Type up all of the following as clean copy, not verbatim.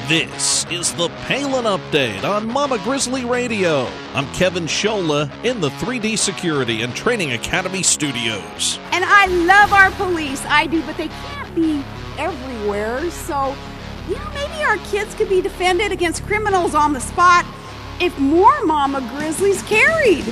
This is the Palin Update on Mama Grizzly Radio. I'm Kevin Scholla in the 3D Security and Training Academy studios. And I love our police. I do, but they can't be everywhere. So, maybe our kids could be defended against criminals on the spot if more Mama Grizzlies carried.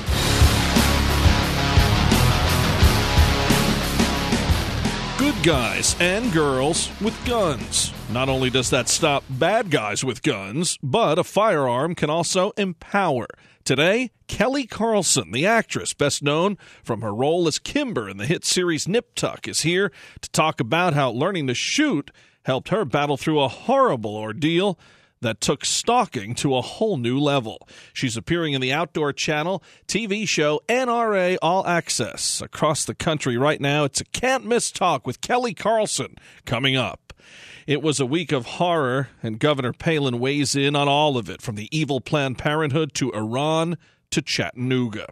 Good guys and girls with guns. Not only does that stop bad guys with guns, but a firearm can also empower. Today, Kelly Carlson, the actress best known from her role as Kimber in the hit series Nip Tuck, is here to talk about how learning to shoot helped her battle through a horrible ordeal that took stalking to a whole new level. She's appearing in the Outdoor Channel TV show NRA All Access. Across the country right now, it's a can't-miss talk with Kelly Carlson coming up. It was a week of horror, and Governor Palin weighs in on all of it, from the evil Planned Parenthood to Iran to Chattanooga.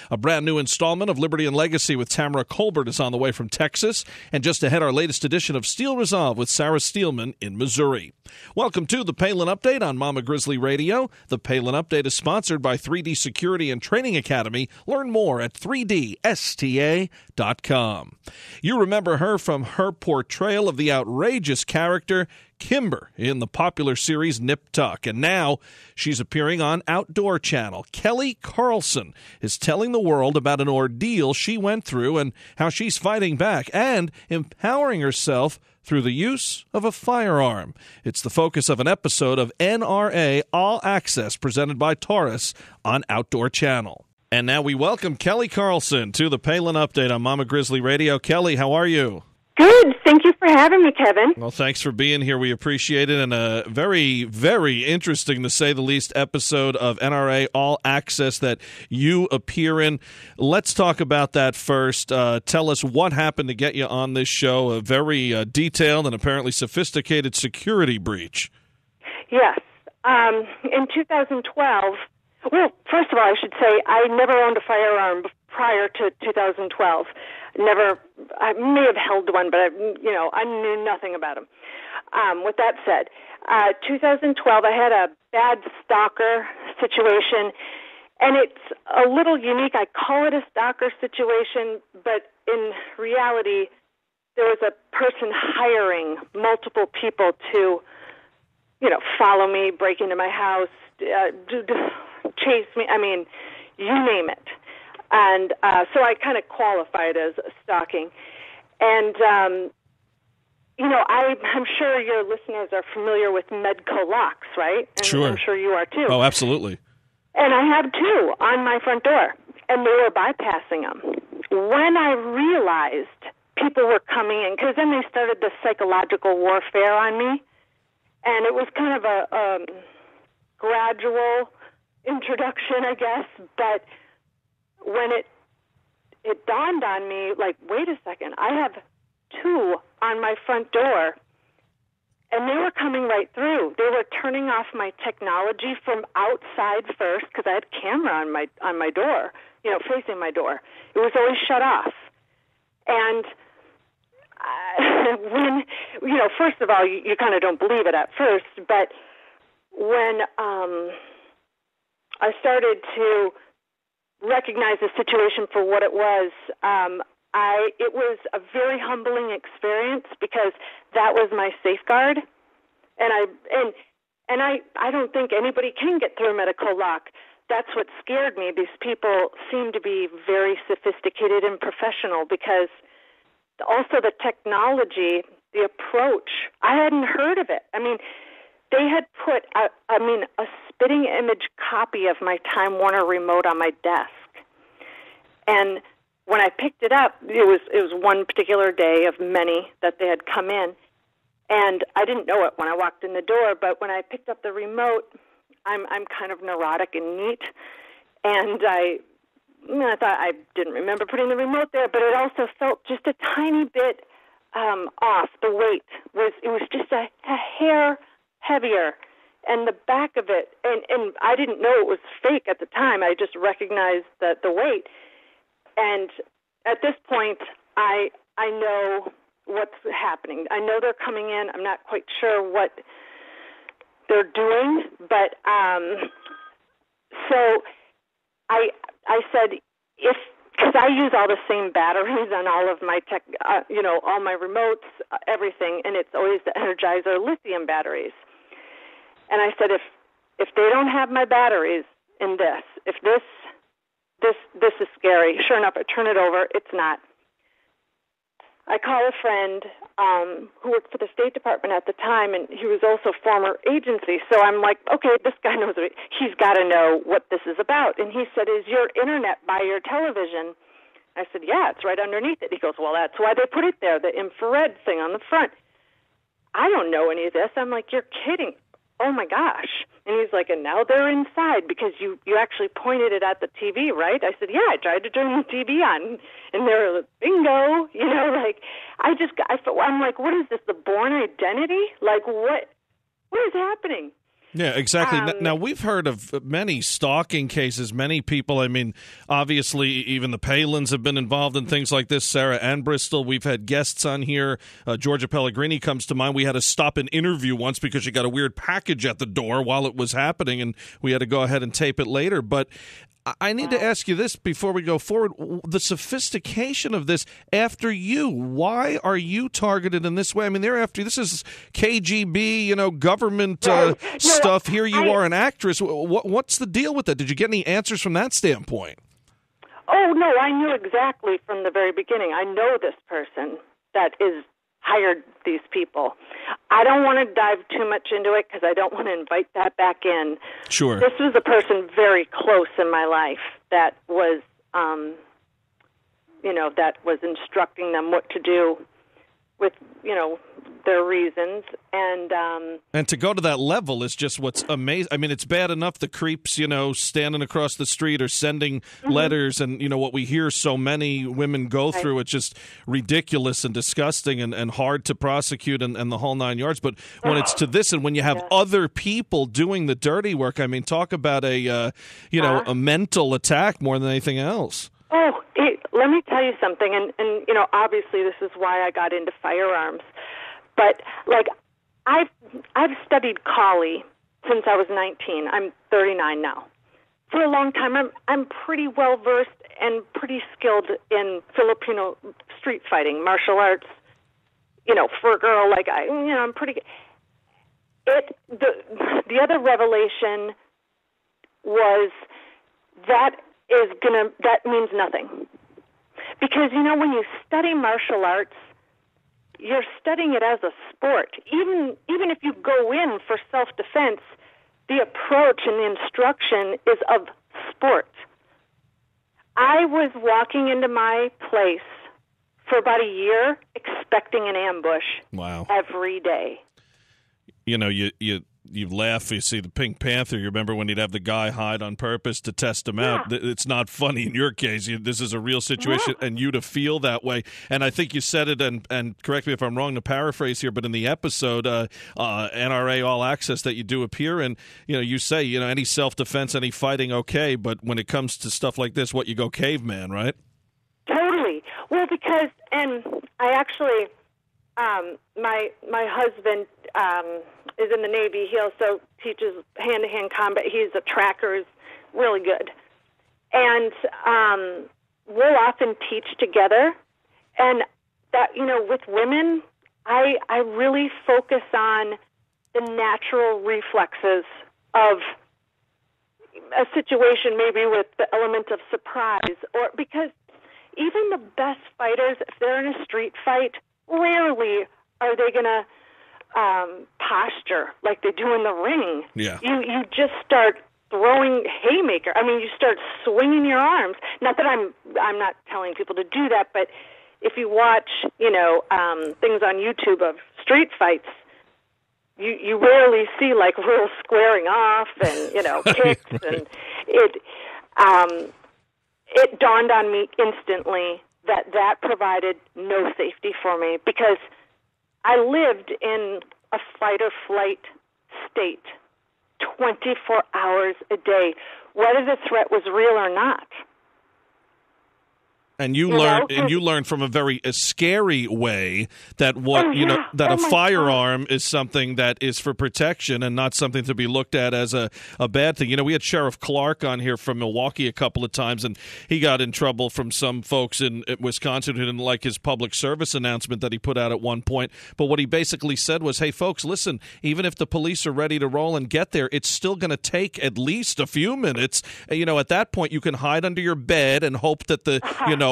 A brand new installment of Liberty and Legacy with Tamara Colbert is on the way from Texas, and just ahead, our latest edition of Steel Resolve with Sarah Steelman in Missouri. Welcome to the Palin Update on Mama Grizzly Radio. The Palin Update is sponsored by 3D Security and Training Academy. Learn more at 3dsta.com. You remember her from her portrayal of the outrageous character Kimber in the popular series Nip Tuck, and now she's appearing on Outdoor Channel. Kelly Carlson is telling the world about an ordeal she went through and how she's fighting back and empowering herself through the use of a firearm. It's the focus of an episode of NRA All Access presented by Taurus on Outdoor Channel. And now we welcome Kelly Carlson to the Palin Update on Mama Grizzly Radio. Kelly, how are you? Good. Thank you for having me, Kevin. Well, thanks for being here. We appreciate it. And a very, very interesting, to say the least, episode of NRA All Access that you appear in. Let's talk about that first. Tell us what happened to get you on this show, a very detailed and apparently sophisticated security breach. Yes. In 2012, well, first of all, I should say I never owned a firearm prior to 2012. Never, I may have held one, but I knew nothing about them. With that said, 2012, I had a bad stalker situation, and it's a little unique. I call it a stalker situation, but in reality, there was a person hiring multiple people to, follow me, break into my house, chase me. I mean, you name it. And so I kind of qualify it as stalking. And, I'm sure your listeners are familiar with Medco locks, right? And sure. I'm sure you are too. Oh, absolutely. And I have two on my front door, and they were bypassing them. When I realized people were coming in, because then they started the psychological warfare on me, and it was kind of a gradual introduction, I guess, but when it dawned on me, like, wait a second, I have two on my front door, and they were coming right through. They were turning off my technology from outside first, because I had a camera on my door, facing my door. It was always shut off. And when, first of all, you kind of don't believe it at first, but when I started to recognize the situation for what it was, it was a very humbling experience, because that was my safeguard, and I don't think anybody can get through a medical lock. That's what scared me. These people seem to be very sophisticated and professional, because also the technology, the approach, I hadn't heard of it. I mean, they had put a spitting image copy of my Time Warner remote on my desk. And when I picked it up, it was one particular day of many that they had come in. And I didn't know it when I walked in the door, but when I picked up the remote, I'm kind of neurotic and neat. And I thought, I didn't remember putting the remote there, but it also felt just a tiny bit off. The weight was just a hair heavier, and the back of it, and I didn't know it was fake at the time. I just recognized the weight. And at this point, I know what's happening. I know they're coming in. I'm not quite sure what they're doing. But so I said, because I use all the same batteries on all of my tech, all my remotes, everything, and it's always the Energizer lithium batteries. And I said, if they don't have my batteries in this, if this is scary. Sure enough, I turn it over. It's not. I call a friend who worked for the State Department at the time, and he was also former agency. So I'm like, okay, this guy knows it. He's got to know what this is about. And he said, is your internet by your television? I said, yeah, it's right underneath it. He goes, well, that's why they put it there, the infrared thing on the front. I don't know any of this. I'm like, you're kidding. Oh, my gosh. And he's like, and now they're inside because you actually pointed it at the TV, right? I said, yeah, I tried to turn the TV on, and they're like, bingo, I'm like, what is this, the Bourne Identity? Like, what is happening? Yeah, exactly. Now, we've heard of many stalking cases, many people. I mean, obviously, even the Palins have been involved in things like this, Sarah and Bristol. We've had guests on here. Georgia Pellegrini comes to mind. We had to stop an interview once because she got a weird package at the door while it was happening, and we had to go ahead and tape it later. But I need to ask you this before we go forward. The sophistication of this after you. Why are you targeted in this way? I mean, they're after you. This is KGB, government stuff. Here you are, an actress. What's the deal with that? Did you get any answers from that standpoint? Oh, no, I knew exactly from the very beginning. I know this person that is hired these people. I don't want to dive too much into it because I don't want to invite that back in. Sure. This was a person very close in my life that was, that was instructing them what to do with, their reasons. And to go to that level is just what's amazing. I mean, it's bad enough the creeps, standing across the street or sending letters and, what we hear so many women go through. It's just ridiculous and disgusting and hard to prosecute and the whole nine yards. But when it's to this and when you have other people doing the dirty work, I mean, talk about a mental attack more than anything else. Oh, let me tell you something. And obviously this is why I got into firearms. But, I've studied Kali since I was 19. I'm 39 now. For a long time, I'm pretty well-versed and pretty skilled in Filipino street fighting, martial arts. For a girl like I'm pretty good. The other revelation was that means nothing. Because, when you study martial arts, you're studying it as a sport. Even if you go in for self-defense, the approach and the instruction is of sport. I was walking into my place for about a year expecting an ambush. Wow. Every day. You laugh, you see the Pink Panther, you remember when he'd have the guy hide on purpose to test him out. It's not funny in your case. This is a real situation, and you to feel that way. And I think you said it, and correct me if I'm wrong to paraphrase here, but in the episode, NRA All Access that you do appear in, you say, any self-defense, any fighting, okay, but when it comes to stuff like this, you go caveman, right? Totally. Well, because, and I actually, my husband is in the Navy. He also teaches hand-to-hand combat. He's a tracker, is really good. And we'll often teach together. And that, with women, I really focus on the natural reflexes of a situation, maybe with the element of surprise, or because even the best fighters, if they're in a street fight, rarely are they going to posture like they do in the ring. Yeah. You just start throwing haymaker. I mean, you start swinging your arms. Not that I'm not telling people to do that, but if you watch, things on YouTube of street fights, you rarely see real squaring off and kicks, right. And it dawned on me instantly that provided no safety for me because I lived in a fight-or-flight state 24 hours a day, whether the threat was real or not. And you learned from a very scary way that a firearm is something that is for protection and not something to be looked at as a bad thing. We had Sheriff Clark on here from Milwaukee a couple of times, and he got in trouble from some folks in Wisconsin who didn't like his public service announcement that he put out at one point. But what he basically said was, hey, folks, listen, even if the police are ready to roll and get there, it's still going to take at least a few minutes. At that point, you can hide under your bed and hope that the,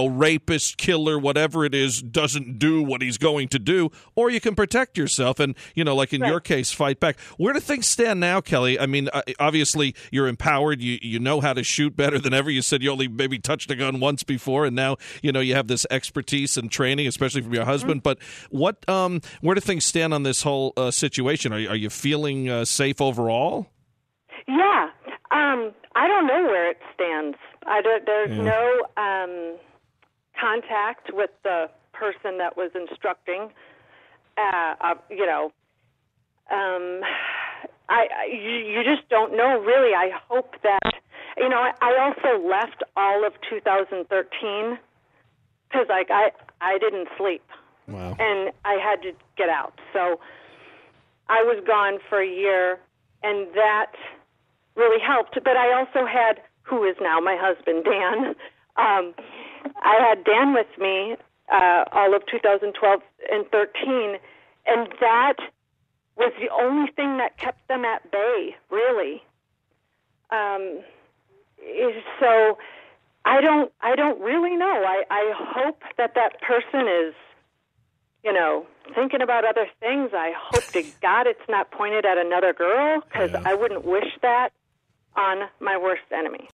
rapist, killer, whatever it is, doesn't do what he's going to do, or you can protect yourself and, like in your case, fight back. Where do things stand now, Kelly? I mean, obviously, you're empowered. You know how to shoot better than ever. You said you only maybe touched a gun once before, and now, you have this expertise and training, especially from your husband. But where do things stand on this whole situation? Are you feeling safe overall? Yeah. I don't know where it stands. There's no contact with the person that was instructing. You just don't know, really. I hope that, I also left all of 2013 because, I didn't sleep. Wow. And I had to get out. So I was gone for a year, and that really helped. But I also had, who is now my husband, Dan. I had Dan with me all of 2012 and 13, and that was the only thing that kept them at bay, really. So I don't really know. I hope that person is, thinking about other things. I hope to God it's not pointed at another girl, because I wouldn't wish that on my worst enemy.